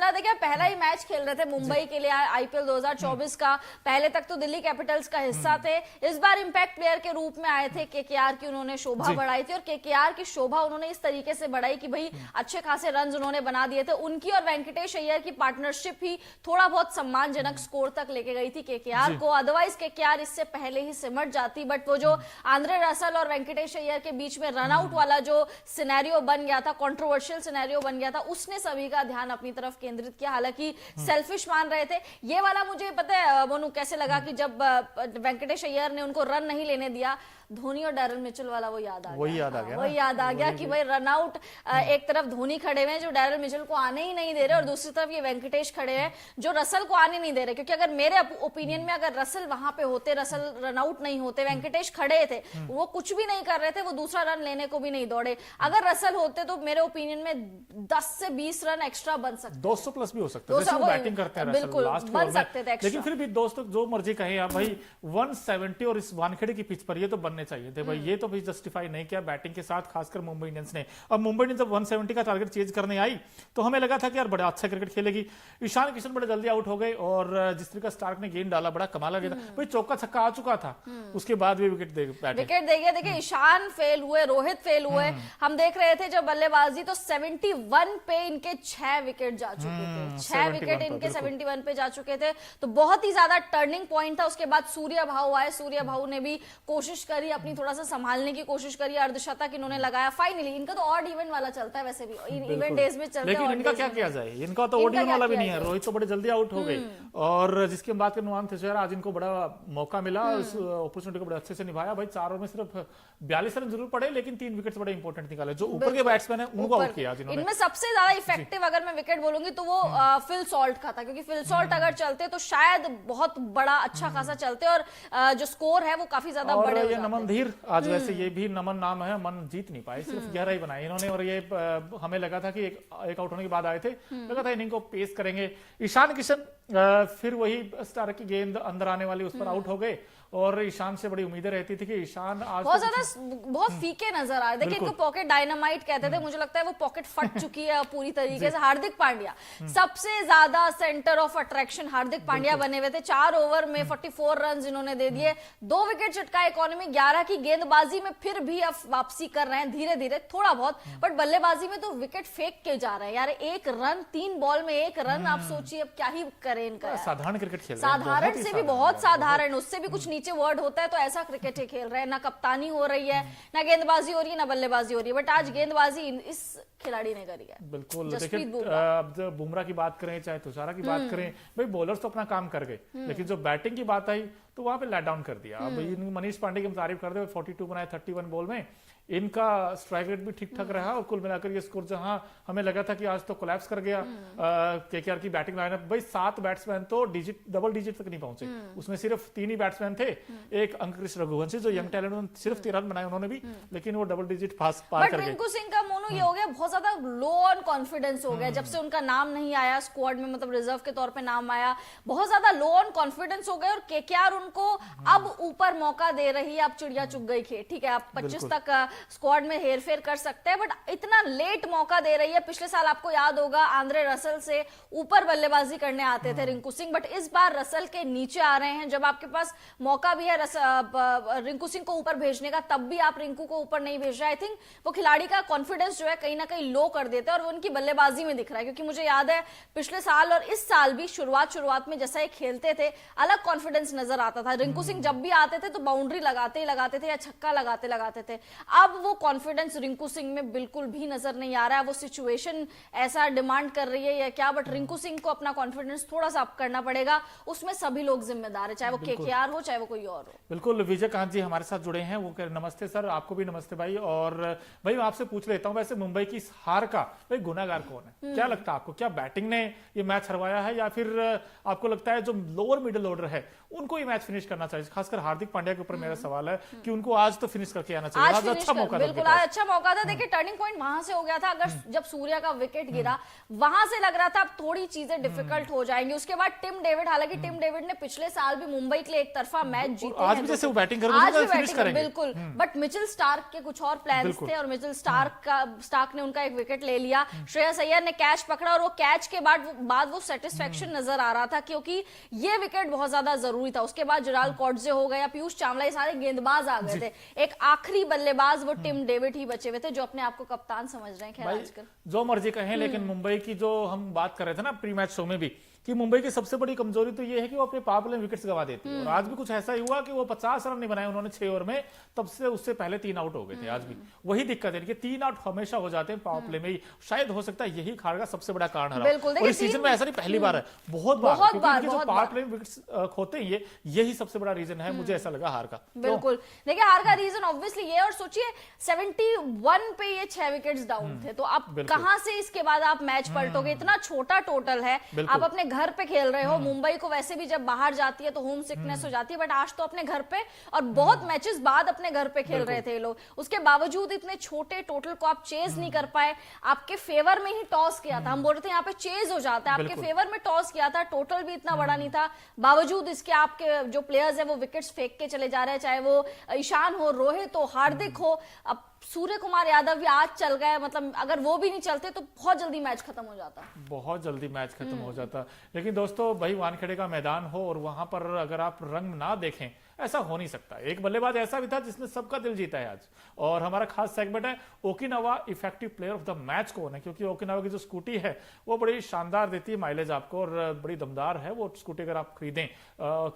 जितना देखिए पहला ही मैच खेल रहे थे मुंबई के लिए आईपीएल 2024 का, पहले तक तो दिल्ली कैपिटल्स का हिस्सा थे, इस बार इंपैक्ट प्लेयर के रूप में आए थे। केकेआर की उन्होंने शोभा बढ़ाई थी और केकेआर की शोभा उन्होंने इस तरीके से बढ़ाई कि भाई अच्छे खासे रन उन्होंने बना दिए थे। उनकी और वेंकटेश अय्यर की पार्टनरशिप ही थोड़ा बहुत सम्मानजनक स्कोर तक लेके गई थी केकेआर को। अदरवाइज केकेआर इससे पहले ही सिमट जाती, बट वो जो आंद्रे रसल और वेंकटेश अय्यर के बीच में रनआउट वाला जो सिनेरियो बन गया था, कंट्रोवर्शियल सिनेरियो बन गया था, उसने सभी का ध्यान अपनी तरफ केंद्रित किया। हालांकि सेल्फिश मान रहे थे। ये वाला मुझे पता है मोनू कैसे लगा कि जब वेंकटेश अय्यर ने उनको रन नहीं लेने दिया, धोनी और डैरल मिचेल वाला वो याद आ गया। वही याद आ गया कि भाई रनआउट एक तरफ धोनी खड़े हुए हैं जो डैरल मिचेल को आने ही नहीं दे रहे, और दूसरी तरफ ये वेंकटेश खड़े हैं जो रसल को आने नहीं दे रहे। क्योंकि अगर मेरे ओपिनियन में अगर रसल वहां पे होते, रसल रनआउट नहीं होते, वेंकटेश खड़े थे, वो कुछ भी नहीं कर रहे थे, वो दूसरा रन लेने को भी नहीं दौड़े, अगर रसल होते तो मेरे ओपिनियन में 10 से 20 रन एक्स्ट्रा बन सकते, 200 प्लस भी हो सकता है। बैटिंग करते हैं बिल्कुल बन सकते थे, लेकिन फिर भी दोस्तों जो मर्जी कहें आप भाई 170 और इस वानखेड़े की पिच पर ये तो बनने चाहिए थे भाई, ये तो भी जस्टिफाई नहीं किया बैटिंग के साथ, खासकर मुंबई इंडियंस ने। अब मुंबई इंडियंस जब 170 का टारगेट चेज करने आई तो हमें लगा था कि यार बड़ा अच्छा क्रिकेट खेलेगी। ईशान किशन बड़े जल्दी आउट हो गए और जिस तरीके स्टार्क ने गेंद डाला बड़ा कमाल लगा था भाई, चौका छक्का आ चुका था, उसके बाद भी विकेट दे गए। देखिए ईशान फेल हुए, रोहित फेल हुए, हम देख रहे थे जब बल्लेबाजी तो 71 पे इनके 6 विकेट जा चुके थे, 6 विकेट इनके 71 पे जा चुके थे, तो बहुत ही ज्यादा टर्निंग पॉइंट था। उसके बाद सूर्य भाऊ आए, सूर्य भाऊ ने भी कोशिश करी, अपनी थोड़ा सा संभालने की कोशिश करी, अर्धशतक इन्होंने लगाया। फाइनली इनका तो ऑड इवन वाला चलता है, वैसे भी इवेंट डेज में चलता है, लेकिन इनका क्या किया जाए, इनका तो ऑड इवन वाला भी नहीं है। रोहित तो बड़े जल्दी आउट हो गए और जिसकी बात करें नुआन थिशरा, आज इनको बड़ा मौका मिला, उस अपॉर्चुनिटी को बड़े अच्छे से निभाया भाई। 4 ओवर में सिर्फ 42 रन जरूर पड़े, लेकिन 3 विकेट्स बड़े इंपॉर्टेंट निकाले। जो ऊपर के बैट्समैन है उनको आउट किया इन्होंने। इनमें सबसे ज्यादा इफेक्टिव अगर मैं विकेट बोलूंगी तो वो फिल सॉल्ट का था, क्योंकि फिल सॉल्ट अगर चलते तो शायद बहुत बड़ा अच्छा खासा चलते और जो स्कोर है वो काफी ज्यादा बड़े हो जाते। नमन धीर आज वैसे ये भी नमन नाम है, मन जीत नहीं पाए, सिर्फ 11 ही बनाए इन्होंने। और ये हमें लगा था कि एक आउट होने के बाद आए थे, लगा था इनिंग को पेस करेंगे। ईशान किशन फिर वही स्टार की गेंद अंदर आने वाली उस पर आउट हो गए और ईशान से बड़ी उम्मीदें रहती थी कि ईशान आज बहुत फीके नजर आ रहे। देखिए इनको पॉकेट डायनामाइट कहते थे, मुझे लगता है वो पॉकेट फट चुकी है पूरी तरीके से। हार्दिक पांड्या सबसे ज्यादा centre of attraction Hardik Pandya बने हुए थे। 4 ओवर में 44 रन इन्होंने दे दिए, 2 विकेट चटका इकोनॉमी 11 की गेंदबाजी में फिर भी अब वापसी कर रहे हैं धीरे धीरे थोड़ा बहुत, बट बल्लेबाजी में तो विकेट फेंक के जा रहे हैं यार। 1 रन 3 बॉल में 1 रन, आप सोचिए अब क्या ही करें इनका। साधारण क्रिकेट खेल रहे हैं, साधारण से भी बहुत साधारण, उससे भी कुछ नीचे वर्ड होता है तो ऐसा क्रिकेट ही खेल रहे हैं। ना कप्तानी हो रही है, ना गेंदबाजी हो रही है, ना बल्लेबाजी हो रही है, बट आज गेंदबाजी इस खिलाड़ी ने करी है। बिल्कुल देखिए, अब जब बुमराह की बात करें चाहे तुषारा की बात करें, भाई बॉलर्स तो अपना काम कर गए, लेकिन जो बैटिंग की बात आई तो वहां पे लेट डाउन कर दिया। अब मनीष पांडे की हम तारीफ कर दे, 42 बनाए 31 बॉल में, इनका स्ट्राइक रेट भी ठीक ठाक रहा और कुल मिलाकर ये स्कोर जहां हमें लगा था कि आज तो कोलैप्स कर गया केकेआर की बैटिंग लाइनअप। भाई 7 बैट्समैन तो डबल डिजिट तक नहीं पहुंचे, उसमें सिर्फ 3 ही बैट्समैन थे। एक अंकुरिश रघुवंशी जो यंग टैलेंट, सिर्फ 13 रन बनाए उन्होंने भी, लेकिन वो डबल डिजिट पार कर गए। रिंकू सिंह का मोनू ये हो गया बहुत ज्यादा लो ऑन कॉन्फिडेंस हो गया जब से उनका नाम नहीं आया स्क्वाड में, मतलब रिजर्व के तौर पे नाम आया, बहुत ज्यादा लो ऑन कॉन्फिडेंस हो गए। और केकेआर उनको अब ऊपर मौका दे रही है, अब चिड़िया चुग गई खेत, ठीक है आप 25 तक स्क्वाड में हेरफेर कर सकते हैं, बट इतना लेट मौका दे रही है। पिछले साल आपको याद होगा आंद्रे रसल से ऊपर बल्लेबाजी करने आते थे रिंकू सिंह, बट इस बार रसल के नीचे आ रहे हैं। जब आपके पास मौका भी है रिंकू सिंह को ऊपर भेजने का, तब भी आप रिंकू को ऊपर नहीं भेज रहे। आई थिंक वो खिलाड़ी का कॉन्फिडेंस जो है कहीं ना कहीं लो कर देते हैं और वो उनकी बल्लेबाजी में दिख रहा है। क्योंकि मुझे याद है पिछले साल और इस साल भी शुरुआत में जैसा ये खेलते थे अलग कॉन्फिडेंस नजर आता था। रिंकू सिंह जब भी आते थे तो बाउंड्री लगाते ही लगाते थे या छक्का लगाते थे। अब वो कॉन्फिडेंस रिंकू सिंह में बिल्कुल भी नजर नहीं आ रहा है। वो सिचुएशन ऐसा डिमांड कर रही है या क्या, बट रिंकू सिंह को अपना कॉन्फिडेंस थोड़ा सा अप करना पड़ेगा। उसमें सभी लोग जिम्मेदार है, चाहे वो केकेआर हो चाहे वो कोई और हो। बिल्कुल, विजय कांत जी हमारे साथ जुड़े हैं, वो कह नमस्ते सर। आपको भी नमस्ते भाई। और भाई मैं आपसे पूछ लेता हूं, वैसे मुंबई की इस हार का भाई गुनाहगार कौन है? क्या लगता है आपको, क्या बैटिंग ने ये मैच हरवाया है या फिर आपको लगता है जो लोअर मिडिल ऑर्डर है उनको ये मैच फिनिश करना चाहिए? खासकर हार्दिक पांड्या के ऊपर मेरा सवाल है कि उनको आज तो फिनिश करके आना चाहिए, आज अच्छा मौका था बिल्कुल उनके पास। आज अच्छा मौका था। देखिए टर्निंग पॉइंट वहां से हो गया था, अगर जब सूर्या का विकेट गिरा वहां से लग रहा था अब थोड़ी चीजें डिफिकल्ट हो जाएंगी। उसके बाद टिम डेविड, हालांकि टिम डेविड ने पिछले साल भी मुंबई के लिए एक तरफा मैच जीते आज हैं, भी जैसे वो बैटिंग कर आज भी फिनिश बैटिंग करेंगे। बिल्कुल, बट मिचेल स्टार्क के कुछ और प्लान्स थे और मिचेल स्टार्क ने उनका एक विकेट ले लिया। श्रेयस अय्यर ने कैच पकड़ा और वो कैच के बाद वो सेटिस्फेक्शन नजर आ रहा था, क्योंकि ये विकेट बहुत ज्यादा जरूरी था। उसके बाद जराल कॉड्जे हो गया, पीयूष चावला, ये सारे गेंदबाज आ गए थे। एक आखिरी बल्लेबाज वो टिम डेविड ही बचे हुए थे, जो अपने आप को कप्तान समझ रहे हैं। खैर आजकल जो मर्जी कहें, लेकिन मुंबई की जो हम बात कर रहे थे ना प्री मैच शो में भी, कि मुंबई की सबसे बड़ी कमजोरी तो ये है कि वो अपने पावर प्ले में विकेट्स गवा देती है। और आज भी कुछ ऐसा ही हुआ कि वो 50 रन नहीं बनाए उन्होंने 6 ओवर में, तब से उससे पहले 3 आउट हो गए थे। आज भी वही दिक्कत है कि 3 आउट हमेशा हो जाते हैं पावर प्ले में ही। शायद हो सकता है यही खाड़ का सबसे बड़ा कारण है। और इस सीजन में ऐसा नहीं पहली बार है, बहुत बार जो पावर प्ले में विकेट्स खोते हैं, यही सबसे बड़ा रीजन है, मुझे ऐसा लगा हार का। बिल्कुल देखिए हार का रीजन ऑब्वियसली ये, और सोचिए 71 पे ये 6 विकेट्स डाउन थे, तो आप कहां से इसके बाद आप मैच पलटोगे? इतना छोटा टोटल है, आप अपने घर पे खेल रहे हो। मुंबई को वैसे भी जब बाहर जाती है तो होम सिकनेस हो जाती है, बट आज तो अपने घर पे और बहुत मैचेस बाद अपने घर पे खेल रहे थे ये लोग। उसके बावजूद इतने छोटे टोटल को आप चेज नहीं कर पाए। आपके फेवर में ही टॉस किया था, हम बोल रहे थे यहाँ पे चेज हो जाता है, आपके फेवर में टॉस किया था, टोटल भी इतना बड़ा नहीं था, बावजूद इसके आपके जो प्लेयर्स है वो विकेट्स फेंक के चले जा रहे हैं, चाहे वो ईशान हो, रोहित हो, हार्दिक हो, अब सूर्य कुमार यादव भी आज चल गए। मतलब अगर वो भी नहीं चलते तो बहुत जल्दी मैच खत्म हो जाता, बहुत जल्दी मैच खत्म हो जाता। लेकिन दोस्तों भाई वानखेड़े का मैदान हो और वहां पर अगर आप रंग ना देखें, ऐसा हो नहीं सकता। एक बल्लेबाज ऐसा भी था जिसने सबका दिल जीता है आज। और हमारा खास सेगमेंट है Okinawa effective player of the match कौन है, क्योंकि ओकिनावा की जो स्कूटी है वो बड़ी शानदार देती है माइलेज आपको और बड़ी दमदार है वो स्कूटी। अगर आप खरीदें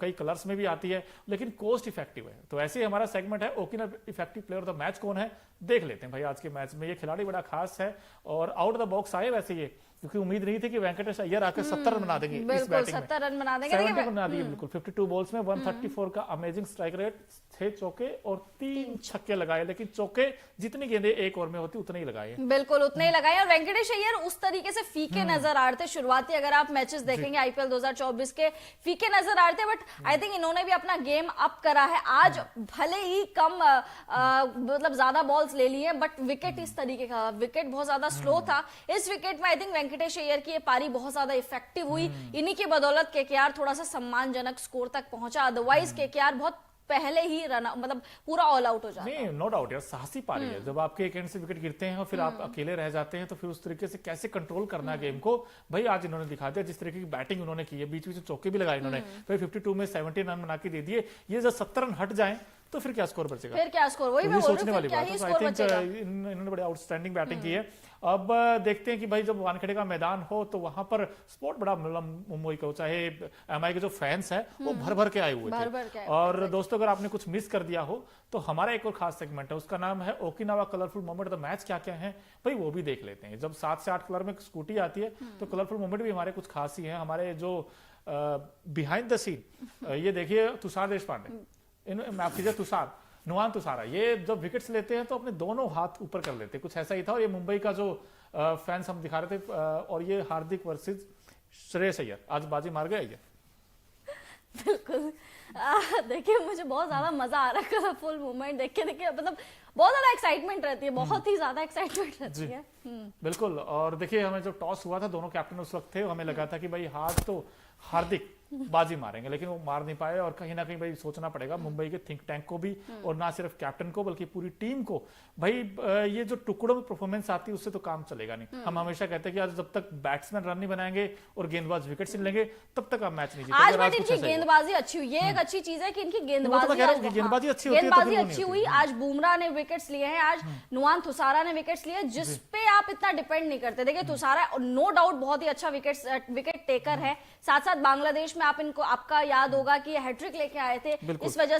कई कलर्स में भी आती है, लेकिन कॉस्ट इफेक्टिव है। तो ऐसे ही हमारा सेगमेंट है Okinawa effective player of the match कौन है, देख लेते हैं भाई आज के मैच में। ये खिलाड़ी बड़ा खास है और आउट द बॉक्स आए वैसे ये, क्योंकि उम्मीद नहीं थी कि वेंकटेश अय्यर आकर 70 रन बना देंगे इस बैटिंग में। 70 रन बना देंगे, 70 बना दिए बिल्कुल। 52 बॉल्स में 134 का अमेजिंग स्ट्राइक रेट, 6 चौके और 3 छक्के लगाए। लेकिन चौके जितनी गेंदें एक ओवर में होती उतने ही लगाए, बिल्कुल उतने ही लगाए। और वेंकटेश अय्यर उस तरीके से फीके नजर आ रहे थे शुरुआती, अगर आप मैचेस देखेंगे आईपीएल 2024 के, फीके नजर आ रहे थे, बट आई थिंक इन्होंने भी अपना गेम अप करा है। आज भले ही कम मतलब ज्यादा बॉल्स ले लिए, बट विकेट इस तरीके का, विकेट बहुत ज्यादा स्लो था। इस विकेट में आई थिंक वेंकटेश अय्यर की पारी बहुत ज्यादा इफेक्टिव हुई। इन्हीं की बदौलत केकेआर थोड़ा सा सम्मानजनक स्कोर तक पहुंचा, अदरवाइज केकेआर बहुत पहले ही रन मतलब पूरा ऑल आउट हो जाता है। नहीं नो डाउट यार, साहसी पारी है। जब आपके एक एंड से विकेट गिरते हैं और फिर आप अकेले रह जाते हैं, तो फिर उस तरीके से कैसे कंट्रोल करना है गेम को, भाई आज इन्होंने दिखा दिया। जिस तरीके की बैटिंग उन्होंने की है, बीच बीच में चौके भी लगाए इन्होंने, फिर 52 में 17 रन बना के दे दिए। ये जब 70 रन हट जाए तो फिर क्या स्कोर बचेगा, फिर क्या स्कोर, वही मैं बोल सोचने वाली बात है। स्कोर आई थिंक बचेगा। इन्होंने बड़ी आउटस्टैंडिंग बैटिंग की है। अब देखते हैं कि भाई जब वानखेड़े का मैदान हो तो वहां पर स्पोर्ट बड़ा मतलब मुंबई को, चाहे एमआई के जो फैंस हैं वो भर भर के आए हुए थे। और दोस्तों अगर आपने कुछ मिस कर दिया हो तो हमारा एक और खास सेगमेंट है, उसका नाम है Okinawa colourful moment of the match. क्या क्या है भाई वो भी देख लेते हैं। जब 7 से 8 कलर में स्कूटी आती है तो कलरफुल मोमेंट भी हमारे कुछ खास ही है। हमारे जो बिहाइंड द सीन ये देखिए, तुषार देशपांडे, माफ कीजिए तुषार नुआन तुषारा, ये जब विकेट्स लेते हैं तो अपने दोनों हाथ ऊपर कर लेते हैं, कुछ ऐसा ही था। और ये मुंबई का जो फैंस हम दिखा रहे थे, और ये हार्दिक वर्सेस श्रेयस अय्यर, आज बाजी मार गया ये। बिल्कुल देखिए मुझे बहुत ज्यादा मजा आ रहा है कलरफुल मूवमेंट देख के। देखिए मतलब बहुत ज्यादा एक्साइटमेंट रहती है, बहुत ही ज्यादा एक्साइटमेंट रहती है। बिल्कुल। और देखिए हमें जब टॉस हुआ था, दोनों कैप्टन उस वक्त थे, हमें लगा था कि भाई आज तो हार्दिक बाजी मारेंगे, लेकिन वो मार नहीं पाए। और कहीं ना कहीं भाई सोचना पड़ेगा मुंबई के थिंक टैंक को भी, और ना सिर्फ कैप्टन को बल्कि पूरी टीम को। भाई ये जो टुकड़ों में परफॉर्मेंस आती है उससे तो काम चलेगा नहीं। हम हमेशा कहते हैं कि आज जब तक बैट्समैन रन नहीं बनाएंगे और गेंदबाज विकेट से लेंगे तब तक आप मैच नहीं जीतेंगे। आज बट इनकी गेंदबाजी अच्छी हुई, ये एक अच्छी चीज है कि इनकी गेंदबाजी अच्छी हुई। आज बुमराह ने विकेट्स लिए हैं, आज नुआन तुषारा ने विकेट्स लिए, जिस पे आप इतना डिपेंड नहीं करते। देखिए तुषारा नो डाउट बहुत ही अच्छा विकेट टेकर है, साथ साथ बांग्लादेश में आप इनको, आपका याद होगा कि हैट्रिक लेके आए थे, इस वजह